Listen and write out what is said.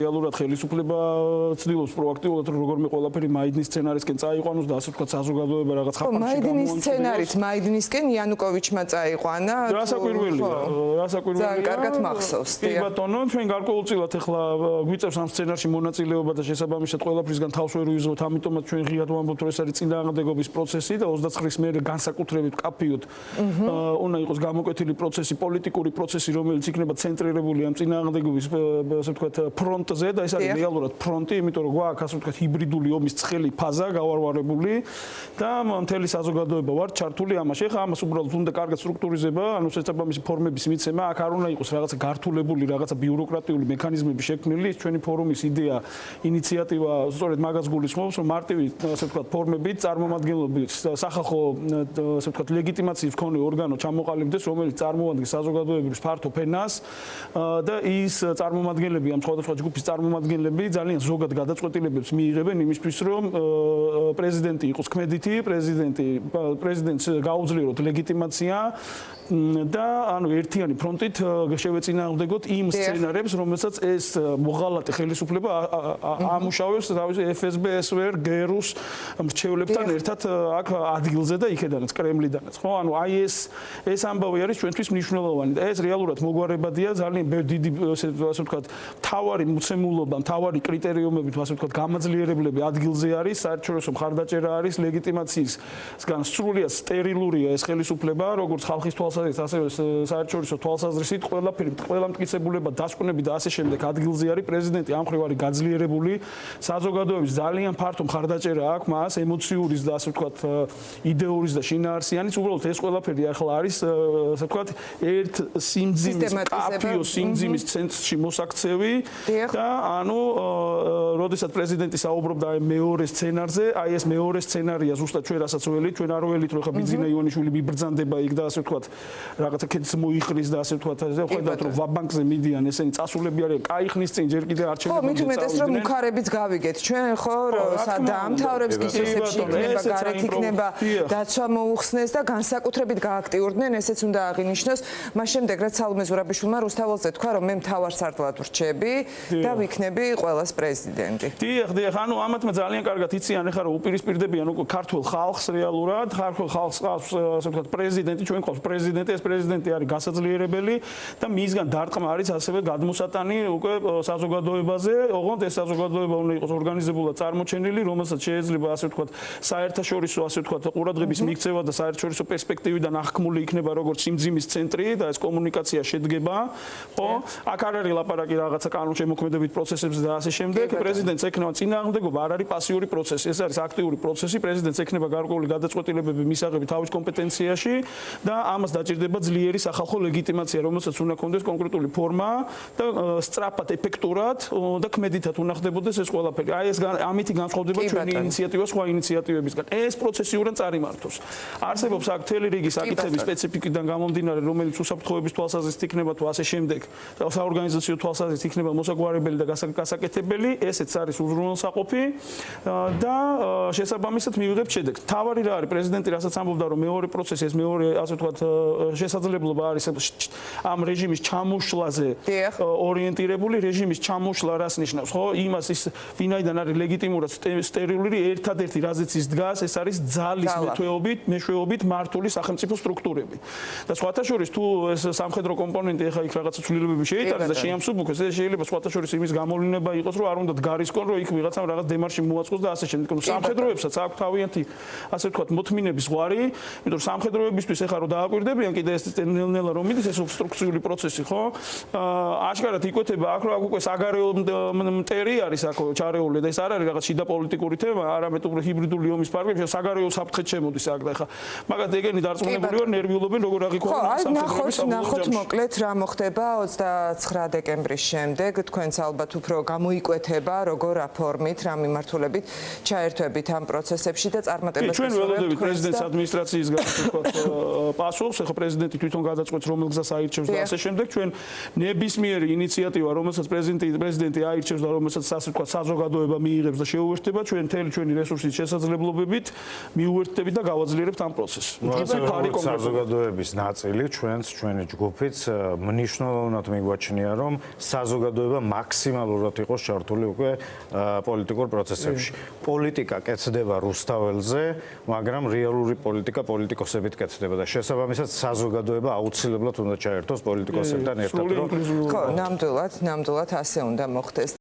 რეალურად ხელისუფლება ცდილობს პროაქტიულად როგორმე ყველაფერი მაიდნის სცენარისკენ წაიყვანოს და ასე ვთქვათ საზოგადოება რაღაც ხაფანში მაიდნის სცენარიც მაიდნისკენ იანუკოვიჩმა წაიყვანა. რასაკვირველია. კარგად მახსოვს. კი ბატონო, ჩვენ გარკვეულწილად ახლა გვიწევს ამ სცენარში მონაწილეობა და შესაბამისად ყველაფრისგან თავს ვერ ვიზოთ, ამიტომაც ჩვენ ღიად ვამბობთ, რომ ეს არის წინააღმდეგობის პროცესი და 29-ის მერე განსაკუთრებით კაფიოდ უნდა იყოს გამოკვეთილი პროცესი, პოლიტიკური პროცესი, რომელიც იქნება ცენტრირებული ამ წინააღმდეგობის ასე ვთქვათ ფრონტზე და ეს არის რეალურად ფრონტი, იმიტომ რომ გვაქვს ასე ვთქვათ ჰიბრიდული ომის ცხელი ფაზა გავარვარებული და მთელი საზოგადოება ვარ ჩართული ამაში. ახლა ამას უბრალოდ უნდა კარგად სტრუქტურიზება, ანუ შესაბამისი ფორმების მიცემა, აქ არ უნდა იყოს რაღაცა გართულებული, რაღაცა ბიუროკრატიული მექანიზმები შექმნილი. ჩვენი ფორუმის იდეა, ინიციატივა სწორედ მაგას გულისხმობს, რომ მარტივი ასე ვთქვათ ფორმებით წარმომადგენლობით სახალხო ასე ვთქვათ ლეგიტიმაციის მქონე ორგანო ჩამოყალიბდეს, რომელიც წარმოადგენს საზოგადოების ფართო ფენას და ის წარმომადგენლები ამ სხვადასხვა ჯგუფის წარმომადგენლები ძალიან ზოგად გადაწყვეტილებებს მიიღებენ იმისთვის, რომ პრეზიდენტი იყოს ქმედითი, პრეზიდენტს გაუძლიეროთ ლეგიტიმაცია და ანუ ერთიანი ფრონტით შევეწინააღმდეგოთ იმ სცენარებს, რომელსაც ეს მოღალატე ხელისუფლება ამუშავებს თავისი FSB-SVR გერუს მრჩევლებთან ერთად აქ ადგილზე და იქედანაც კრემლიდანაც, ხო? ანუ აი ეს ამბავი არის ჩვენთვის მნიშვნელოვანი და ეს რეალურად მოგვარებადია ძალიან დიდი ასე ვთქვათ თავარი მოცემულობა, თავარი კრიტერიუმებით ასე ვთქვათ გამაძლიერებლები ადგილზე არის, საერთაშორისო მხარდაჭერა არის, ლეგიტიმაციისგან სრულიად სტერილურია ეს ხელისუფლება, როგორც ხალხის თვალსაზრისით, ასევე საერთაშორისო თვალსაზრისით, ყველა მტკიცებულება, დასკვნები და ასე შემდეგ ადგილზე არის, პრეზიდენტი ამ მხრივ არის გაძლიერებული, საზოგადოების ძალიან ფართო მხარდაჭერა აქვს მას, ემოციური და ასე ვთქვათ იდეურის და შინაარსიანის, უბრალოდ ეს ყველაფერი ახლა არის ასე ვთქვათ ერთ სიმძიმის კაფიო სიმძიმის ცენტრში მოსაქცევი და ანუ როდესაც პრეზიდენტი საუბრობდა მეორე სცენარზე, აი ეს მეორე სცენარია ზუსტად ჩვენ რასაც ველით, ჩვენ არ ველით, რომ ხა ბიძინა იონიშვილი მიბრძანდება იქ და ასე ვთქვათ რაღაცა კეთს მოიხრის და ასე ვთქვათ ასე ხედავთ რომ ვაბანკზე მიდიან ესენი წასულები არიან, კაიხნის წინ ჯერ კიდე არჩევნებამდე ხო, მით უმეტეს რომ მუქარებიც გავიგეთ ჩვენ ხო დაამთავრებს გისესებში იქნება, გარეთ იქნება დაცვა მოუხსნეს და განსაკუთრებით გააქტიურდნენ, ესეც უნდა აღინიშნოს. მას შემდეგ რაც სალომე ზურაბიშვილმა რუსთაველზე თქვა, რომ მე მთავარ სარდლად ვრჩები და ვიქნები ყველას პრეზიდენტი. დიახ, ანუ ამათმა ძალიან კარგად იციან ახლა რომ უპირისპირდებიან უკვე ქართულ ხალხს რეალურად, ქართულ ხალხს ასე ვთქვათ პრეზიდენტი, ჩვენ ყავს პრეზიდენტი, ეს პრეზიდენტი არის გასაძლიერებელი და მისგან დარტყმა არის ასევე გადმოსატანი უკვე საზოგადოებაზე, ოღონდ ეს საზოგადოება უნდა იყოს ორგანიზებულად წარმოჩენილი, რომელსაც შეიძლება ასე ვთქვათ საერთაშორისო ასე ვთქვათ ყურადღების მიქცევა და საერთაშორისო პერსპექტივიდან აღქმული იქნება როგორც სიმძიმის ცენტრი და ეს კომუნიკაცია შედგება, ხო? აქ არ არის ლაპარაკი რაღაცა კანონშემოქმედებით პროცესებზე და ასე შემდეგ. პრეზიდენტს ექნება წინააღმდეგობა, არ არის პასიური პროცესი, ეს არის აქტიური პროცესი. პრეზიდენტს ექნება გარკვეული გადაწყვეტილებები მისაღები თავის კომპეტენციაში და ამას დაჭირდება ძლიერი სახალხო ლეგიტიმაცია, რომელსაც უნდა ქონდეს კონკრეტული ფორმა და სწრაფად, ეფექტურად და ქმედითად უნდა ხდებოდეს ეს ყველაფერი. აი ეს ამითი განსხვავდება ჩვენი ინიციატივა სხვა ინიციატივებისგან. ეს პროცესი უნდა წარიმართოს. არსებობს აქ მთელი რიგი საკითხები სპეციფიკიდან გამომდინარე, რომელიც უსაფრთხოების თვალსაზრისით იქნება თუ ასე შემდეგ, და საორგანიზაციო თვალსაზრისით იქნება მოსაგვარებელი და გასაკეთებელი, ესეც არის უზრუნველსაყოფი და შესაბამისად მივიღებთ შედეგს. თავარი რა არის, პრეზიდენტი რასაც ამბობდა, რომ მეორე პროცესი, ეს მეორე ასე ვთქვათ შესაძლებლობა არის ამ რეჟიმის ჩამოშლაზე ორიენტირებული, რეჟიმის ჩამოშლა რას ნიშნავს, ხო? იმას ის ვინაიდან არის ლეგიტიმურად სტერილური, ერთადერთი რაზეც ის დგას, ეს არის ძალის მეშვეობით მართული სახელმწიფო სტრუქტურები. და სხვათა შორის თუ ეს სამხედრო კომპონენტი ახლა იქ რაღაცა ცვლილებები შეიტანოს და შეამსუბუქოს, ეს შეიძლება სხვათა შორის იმის გამოვლინება იყოს, რომ არ უნდა დგარისკონ, რომ იქ ვიღაცამ რაღაც დემარში მოაწყოს და ასე შემდეგ. სამხედროებსაც აქვს თავიანთი ასე ვთქვათ მოთმინების ზღვარი, იმიტომ რომ სამხედროებისთვის ახლა რომ დააკვირდებიან კიდე ეს ნელ-ნელა რომ მიდის ეს ობსტრუქციული პროცესი, ხო? აშკარად იკვეთება აქ რომ აქ უკვე საგარეო მტერი არის აქ ჩარეული და ეს არ არის რაღაც შიდა პოლიტიკური თემა, არამედ უფრო ჰიბრიდული ომის ფარგლებში საგარეო საფრთხე შემოდის აქ და ახლა მაგათ ეგენი დარწმუნებული ვარ ნერვიულობენ როგორ აღიქვამენ სამხედროების ნახოთ მოკლედ რა მოხდება 29 დეკემბრის შემდეგ, თქვენც ალბათ უფრო გამოიკვეთება როგორ აფორმით, რა მიმართულებით ჩაერთვებით ამ პროცესებში და წარმატებას ჩვენ ველოდებით პრეზიდენტის ადმინისტრაციისგან ვთქვათ პასუხს, ხო პრეზიდენტი თვითონ გადაწყვეტს რომელ გზას აირჩევს და ასე შემდეგ ჩვენ ნებისმიერი ინიციატივა რომელსაც პრეზიდენტი აირჩევს და რომელსაც ასე ვთქვათ საზოგადოება მიიღებს და შეუერთდება ჩვენ მთელი ჩვენი რესურსით შესაძლებლობებით მიუერთდებით და გავაძლიერებთ ამ პროცესს. საზოგადოების ნაწილი ჩვენი ჯგუფიც მნიშვნელოვნად მიგვაჩნია რომ საზოგადოება მაქსიმალურად იყოს ჩართული უკვე პოლიტიკურ პროცესებში. პოლიტიკა კეთდება რუსთაველზე, მაგრამ რეალური პოლიტიკა პოლიტიკოსებით კეთდება და შესაბამისად საზოგადოება აუცილებლად უნდა ჩაერთოს პოლიტიკოსებთან ერთად. ხო, ნამდვილად ასე უნდა მოხდეს.